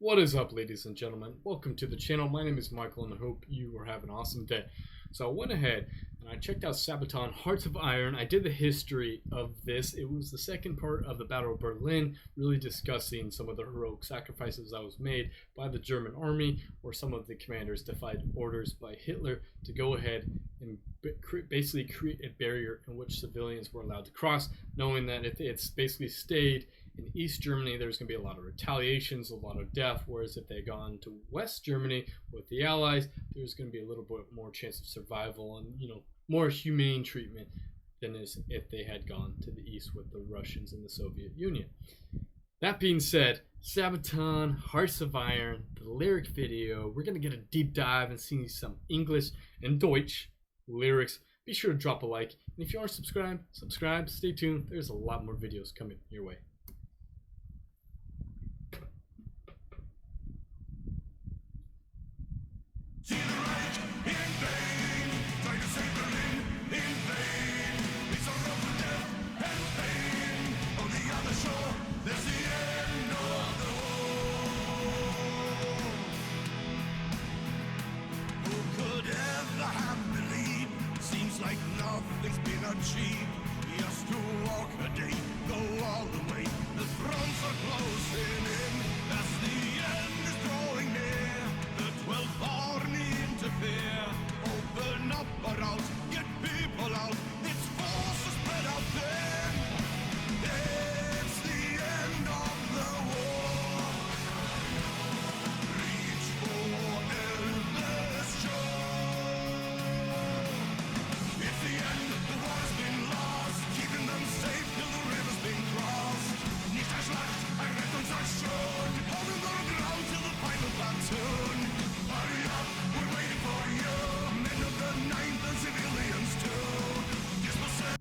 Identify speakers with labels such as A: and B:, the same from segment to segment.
A: What is up, ladies and gentlemen? Welcome to the channel. My name is Michael and I hope you are having an awesome day. So I went ahead and I checked out Sabaton-Hearts of Iron. I did the history of this. It was the second part of the Battle of Berlin, really discussing some of the heroic sacrifices that was made by the German army, where some of the commanders defied orders by Hitler to go ahead and basically create a barrier in which civilians were allowed to cross, knowing that if it's basically stayed in East Germany, there's going to be a lot of retaliations, a lot of death, whereas if they had gone to West Germany with the Allies, there's going to be a little bit more chance of survival and, more humane treatment than if they had gone to the East with the Russians and the Soviet Union. That being said, Sabaton-Hearts of Iron, the lyric video, we're going to get a deep dive and see some English and Deutsch lyrics. Be sure to drop a like, and if you aren't subscribe, stay tuned. There's a lot more videos coming your way.
B: Like nothing's been achieved. Just to walk a day, go all the way. The fronts are closing in as the end is drawing near. The 12 are interfere. Open up or out, get people out. It's forces spread out there. It's the end of the war. Reach for endless joy. It's the end, the war's been lost. Keeping them safe till the river's been crossed. Nicht erschlagt, ein Rettungsaktion. Holding the ground till the final platoon. Hurry up, we're waiting for you. Men of the 9th and civilians too. Dispossessed.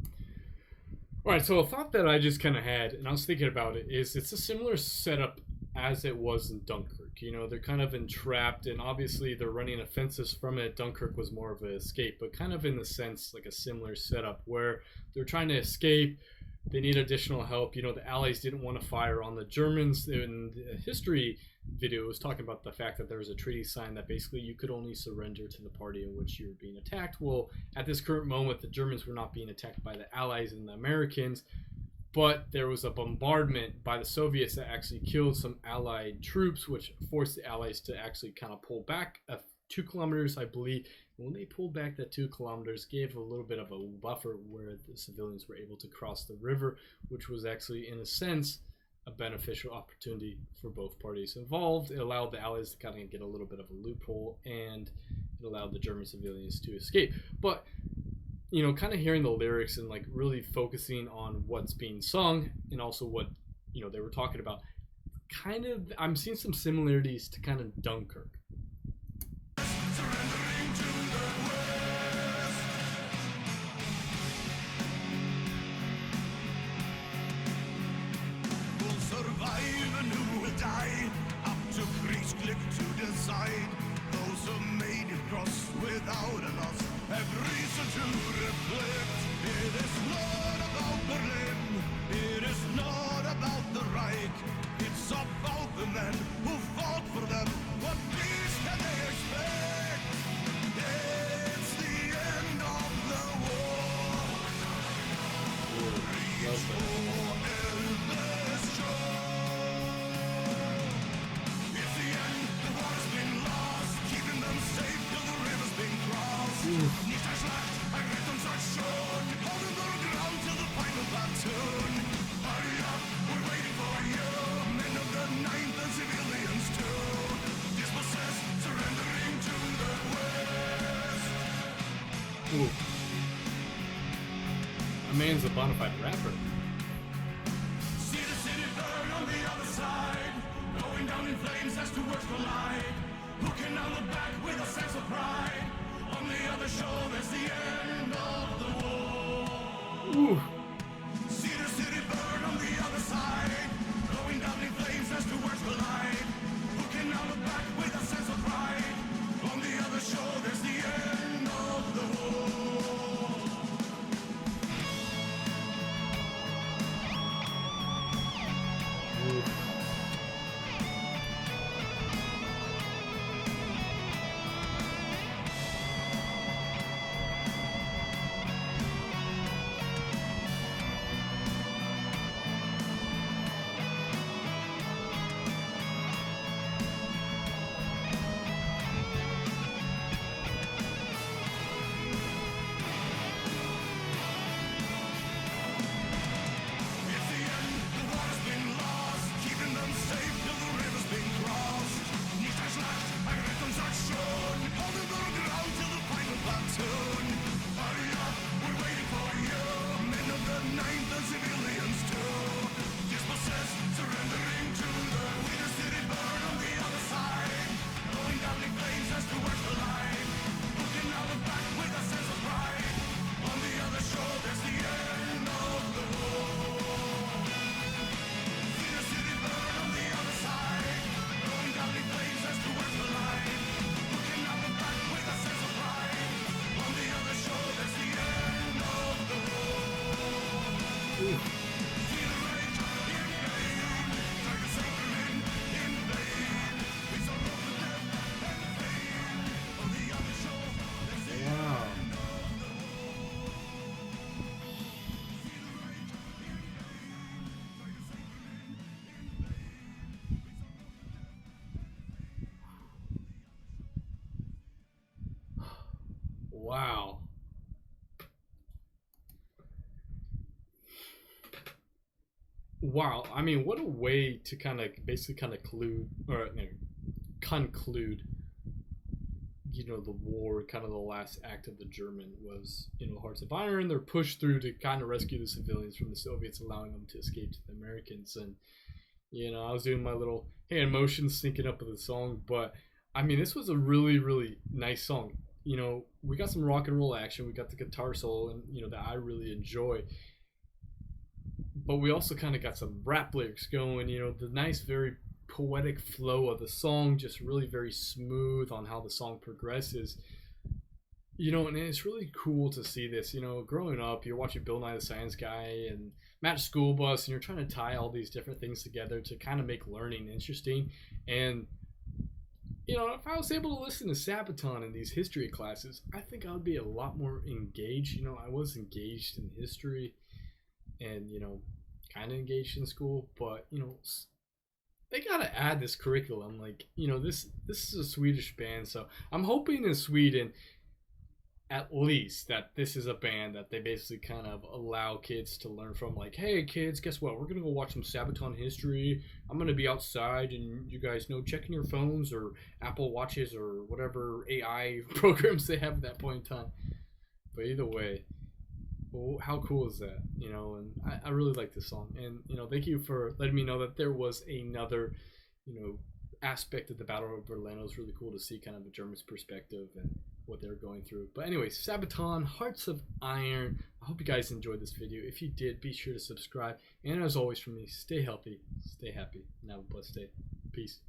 A: Alright, so a thought that I just kind of had, and I was thinking about it, is it's a similar setup as it was in Dunkirk. They're kind of entrapped, and obviously they're running offensives from it. Dunkirk was more of an escape, but kind of in the sense like a similar setup where they're trying to escape. They need additional help. The Allies didn't want to fire on the Germans. In the history video, it was talking about the fact that there was a treaty signed that basically you could only surrender to the party in which you were being attacked. Well, at this current moment, the Germans were not being attacked by the Allies and the Americans, but there was a bombardment by the Soviets that actually killed some Allied troops, which forced the Allies to actually kind of pull back 2 kilometers, I believe. When they pulled back that 2 kilometers, gave a little bit of a buffer where the civilians were able to cross the river, which was actually, in a sense, a beneficial opportunity for both parties involved. It allowed the Allies to kind of get a little bit of a loophole, and it allowed the German civilians to escape. But kind of hearing the lyrics and like really focusing on what's being sung and also what they were talking about, kind of I'm seeing some similarities to kind of Dunkirk.
B: Surrendering to the West. Who'll survive and who will die? Up to Kriegsklick to decide. Those who made it cross without a loss have reason to reflect. It is not about Berlin. It is not about the Reich. It's about the men who fought for them. What peace can they expect? It's the end of the war. Reach for endless joy. It's the end, the war's been lost. Keeping them safe till the river's been crossed. Nicht erschlagt, ein Rettungsaktion. Holding the ground till the final platoon. Hurry up, we're waiting for you. Men of the 9th and civilians too. Dispossessed, surrendering to the West.
A: Ooh. A man's a bona fide rapper.
B: See the city burn on the other side. Going down in flames as two worlds collide. Who can now look back with a sense of pride? On the other shore, there's the end of the war.
A: Ooh.
B: See the city burn on the other side. Going down in flames as two worlds collide. Who can now look back with a sense of pride? On the other shore, there's the end of the war.
A: Ooh. Wow. Wow. I mean, what a way to kind of basically kind of conclude, the war, kind of the last act of the German was, Hearts of Iron. They're pushed through to kind of rescue the civilians from the Soviets, allowing them to escape to the Americans. And, I was doing my little hand motions syncing up with the song, but I mean, this was a really, really nice song. We got some rock and roll action. We got the guitar solo, and, that I really enjoy. But we also kind of got some rap lyrics going, the nice, very poetic flow of the song, just really very smooth on how the song progresses. And it's really cool to see this. Growing up, you're watching Bill Nye the Science Guy and Matt School Bus, and you're trying to tie all these different things together to kind of make learning interesting. And, if I was able to listen to Sabaton in these history classes, I think I would be a lot more engaged. I was engaged in history and, kind of engaged in school, but, they gotta add this curriculum. Like, this is a Swedish band, so I'm hoping in Sweden at least that this is a band that they basically kind of allow kids to learn from. Like, hey kids, guess what, we're gonna go watch some Sabaton history. I'm gonna be outside, and you guys know, checking your phones or Apple Watches or whatever AI programs they have at that point in time. But either way, well, how cool is that? And I really like this song. And, thank you for letting me know that there was another, aspect of the Battle of Berlin. It was really cool to see kind of the Germans' perspective and what they're going through. But anyway, Sabaton, Hearts of Iron. I hope you guys enjoyed this video. If you did, be sure to subscribe. And as always, from me, stay healthy, stay happy, and have a blessed day. Peace.